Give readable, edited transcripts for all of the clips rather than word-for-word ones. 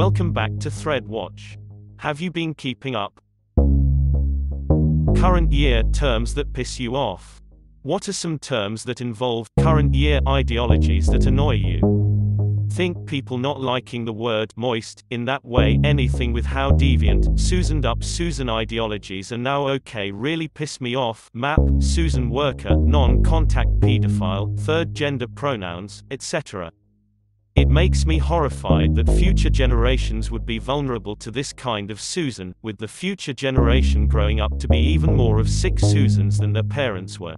Welcome back to ThreadWatch. Have you been keeping up? Current year terms that piss you off. What are some terms that involve current year ideologies that annoy you? Think people not liking the word moist, in that way anything with how deviant, Susaned up Susan ideologies are now okay really piss me off, MAP, Susan worker, non-contact pedophile, third gender pronouns, etc. It makes me horrified that future generations would be vulnerable to this kind of Susan, with the future generation growing up to be even more of sick Susans than their parents were.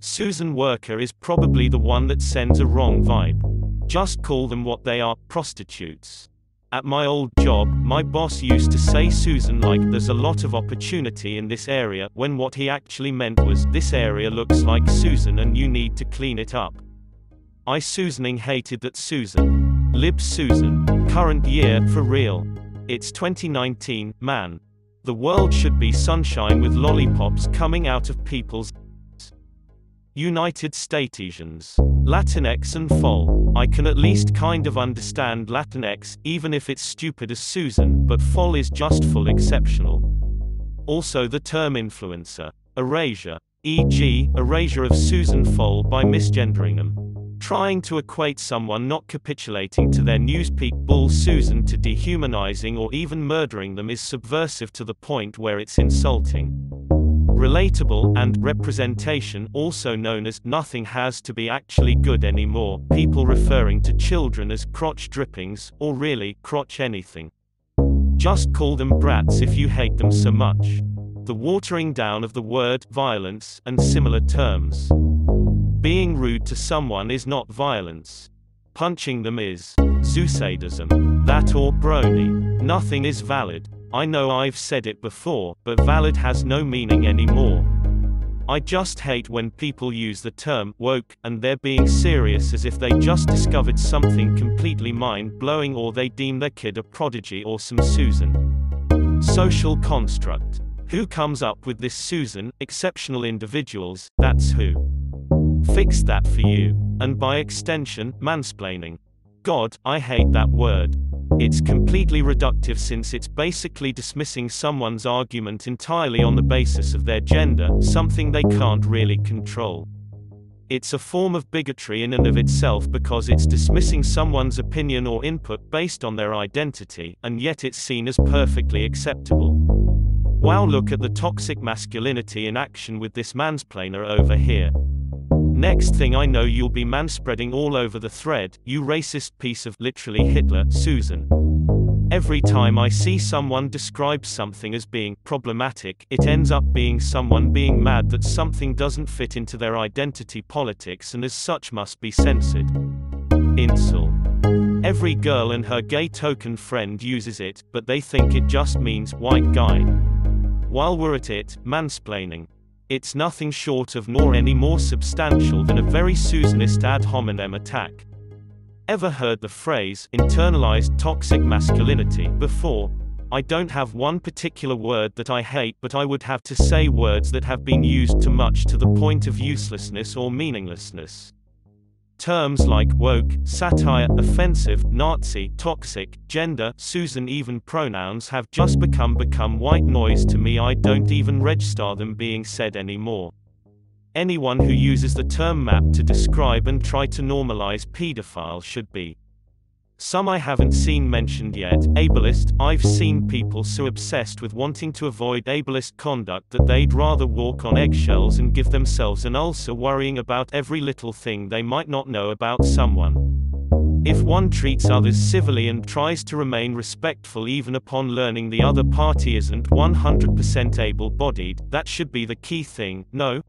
Susan worker is probably the one that sends a wrong vibe. Just call them what they are, prostitutes. At my old job, my boss used to say Susan like there's a lot of opportunity in this area, when what he actually meant was, this area looks like Susan and you need to clean it up. I Susaning hated that Susan. Lib Susan. Current year, for real. It's 2019, man. The world should be sunshine with lollipops coming out of people's United Statesians. Latinx and fol. I can at least kind of understand Latinx, even if it's stupid as Susan, but fol is just full exceptional. Also the term influencer. Erasure. E.g., erasure of Susan fol by misgendering them. Trying to equate someone not capitulating to their newspeak bull Susan to dehumanizing or even murdering them is subversive to the point where it's insulting. Relatable, and representation, also known as nothing has to be actually good anymore, people referring to children as crotch drippings, or really, crotch anything. Just call them brats if you hate them so much. The watering down of the word violence, and similar terms. Being rude to someone is not violence. Punching them is Zeusadism. That or brony. Nothing is valid. I know I've said it before, but valid has no meaning anymore. I just hate when people use the term woke, and they're being serious as if they just discovered something completely mind-blowing or they deem their kid a prodigy or some Susan. Social construct. Who comes up with this Susan? Exceptional individuals, that's who. Fix that for you. And by extension, mansplaining. God, I hate that word. It's completely reductive since it's basically dismissing someone's argument entirely on the basis of their gender, something they can't really control. It's a form of bigotry in and of itself because it's dismissing someone's opinion or input based on their identity, and yet it's seen as perfectly acceptable. Wow, look at the toxic masculinity in action with this mansplainer over here. Next thing I know you'll be manspreading all over the thread, you racist piece of literally Hitler, Susan. Every time I see someone describe something as being problematic, it ends up being someone being mad that something doesn't fit into their identity politics and as such must be censored. Incel. Every girl and her gay token friend uses it, but they think it just means white guy. While we're at it, mansplaining. It's nothing short of nor any more substantial than a very Susanist ad hominem attack. Ever heard the phrase, internalized toxic masculinity, before? I don't have one particular word that I hate, but I would have to say words that have been used too much to the point of uselessness or meaninglessness. Terms like woke, satire, offensive, Nazi, toxic, gender, Susan even pronouns have just become white noise to me. I don't even register them being said anymore. Anyone who uses the term map to describe and try to normalize pedophile should be. Some I haven't seen mentioned yet. Ableist. I've seen people so obsessed with wanting to avoid ableist conduct that they'd rather walk on eggshells and give themselves an ulcer worrying about every little thing they might not know about someone. If one treats others civilly and tries to remain respectful even upon learning the other party isn't 100% able-bodied, that should be the key thing, no?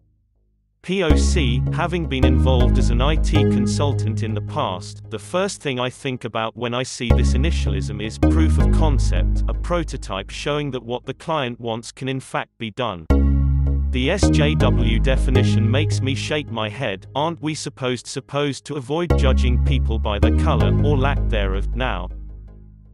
POC, having been involved as an IT consultant in the past, the first thing I think about when I see this initialism is proof of concept, a prototype showing that what the client wants can in fact be done. The SJW definition makes me shake my head. Aren't we supposed to avoid judging people by their color, or lack thereof, now?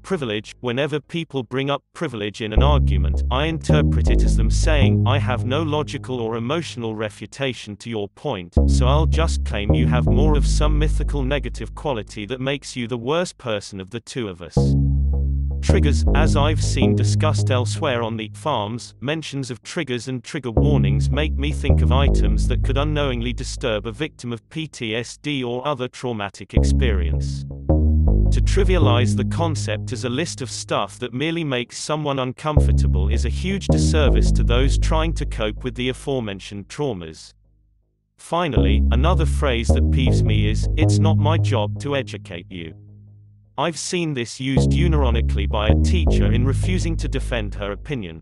Privilege. Whenever people bring up privilege in an argument, I interpret it as them saying, I have no logical or emotional refutation to your point, so I'll just claim you have more of some mythical negative quality that makes you the worst person of the two of us. Triggers, as I've seen discussed elsewhere on the farms, mentions of triggers and trigger warnings make me think of items that could unknowingly disturb a victim of PTSD or other traumatic experience. To trivialize the concept as a list of stuff that merely makes someone uncomfortable is a huge disservice to those trying to cope with the aforementioned traumas. Finally, another phrase that peeves me is, "It's not my job to educate you." I've seen this used unironically by a teacher in refusing to defend her opinion.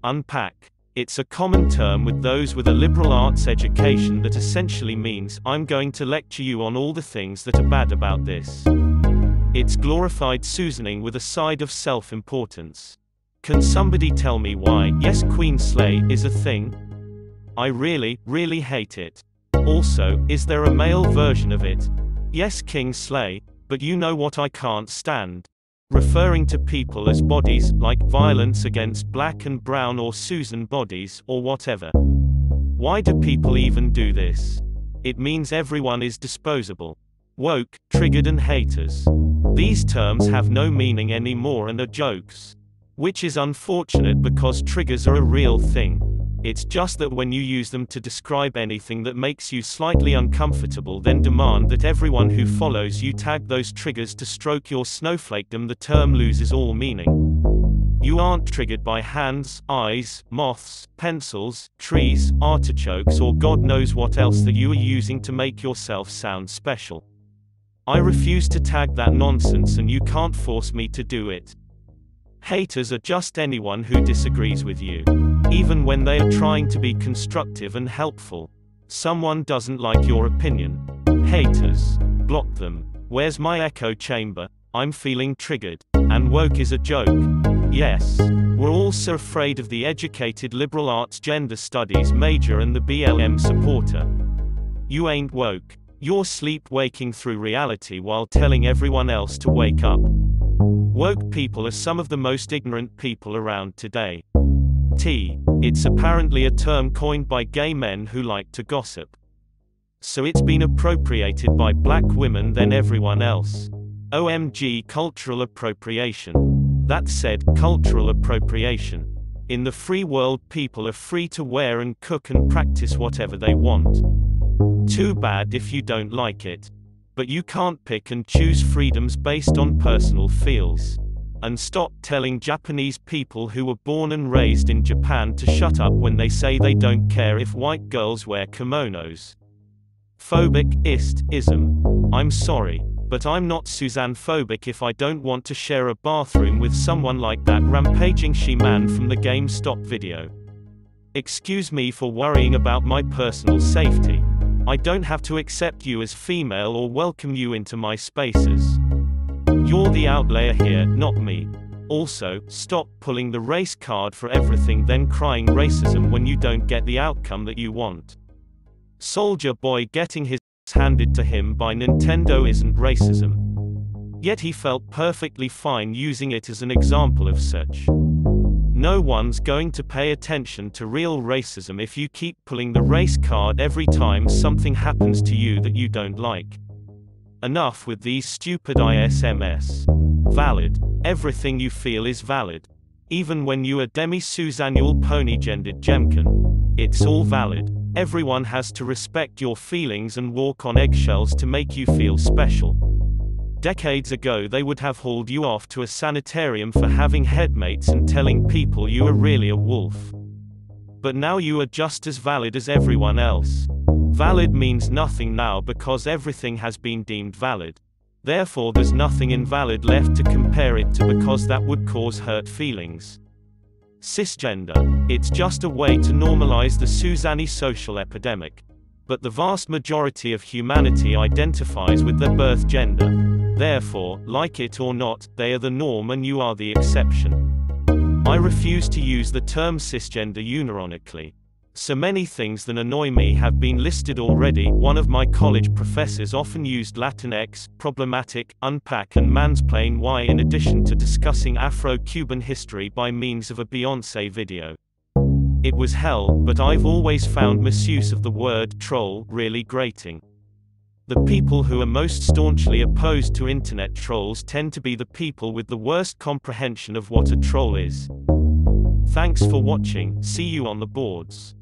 Unpack. It's a common term with those with a liberal arts education that essentially means, "I'm going to lecture you on all the things that are bad about this." It's glorified Susaning with a side of self-importance. Can somebody tell me why "Yes, Queen Slay" is a thing? I really hate it. Also, is there a male version of it? Yes, King Slay. But you know what I can't stand? Referring to people as bodies, like violence against black and brown or Susan bodies, or whatever. Why do people even do this? It means everyone is disposable. Woke, triggered and haters. These terms have no meaning anymore and are jokes. Which is unfortunate because triggers are a real thing. It's just that when you use them to describe anything that makes you slightly uncomfortable, then demand that everyone who follows you tag those triggers to stroke your snowflakedom, the term loses all meaning. You aren't triggered by hands, eyes, moths, pencils, trees, artichokes or God knows what else that you are using to make yourself sound special. I refuse to tag that nonsense and you can't force me to do it. Haters are just anyone who disagrees with you. Even when they are trying to be constructive and helpful. Someone doesn't like your opinion. Haters. Block them. Where's my echo chamber? I'm feeling triggered. And woke is a joke. Yes. We're all so afraid of the educated liberal arts gender studies major and the BLM supporter. You ain't woke. You're sleep-waking through reality while telling everyone else to wake up. Woke people are some of the most ignorant people around today. It's apparently a term coined by gay men who like to gossip. So it's been appropriated by black women then everyone else. OMG cultural appropriation. That said, cultural appropriation. In the free world people are free to wear and cook and practice whatever they want. Too bad if you don't like it. But you can't pick and choose freedoms based on personal feels. And stop telling Japanese people who were born and raised in Japan to shut up when they say they don't care if white girls wear kimonos. Phobic-ism. I'm sorry, but I'm not Suzanne-phobic if I don't want to share a bathroom with someone like that rampaging she-man from the GameStop video. Excuse me for worrying about my personal safety. I don't have to accept you as female or welcome you into my spaces. You're the outlier here, not me. Also, stop pulling the race card for everything then crying racism when you don't get the outcome that you want. Soldier Boy getting his handed to him by Nintendo isn't racism. Yet he felt perfectly fine using it as an example of such. No one's going to pay attention to real racism if you keep pulling the race card every time something happens to you that you don't like. Enough with these stupid ISMS. Valid. Everything you feel is valid. Even when you are demi-Suzannual pony-gendered Jemkin. It's all valid. Everyone has to respect your feelings and walk on eggshells to make you feel special. Decades ago they would have hauled you off to a sanitarium for having headmates and telling people you are really a wolf. But now you are just as valid as everyone else. Valid means nothing now because everything has been deemed valid. Therefore there's nothing invalid left to compare it to because that would cause hurt feelings. Cisgender. It's just a way to normalize the Suzanne social epidemic. But the vast majority of humanity identifies with their birth gender. Therefore, like it or not, they are the norm and you are the exception. I refuse to use the term cisgender unironically. So many things that annoy me have been listed already. One of my college professors often used Latinx, problematic, unpack and mansplain why in addition to discussing Afro-Cuban history by means of a Beyoncé video. It was hell, but I've always found misuse of the word troll really grating. The people who are most staunchly opposed to internet trolls tend to be the people with the worst comprehension of what a troll is. Thanks for watching, see you on the boards.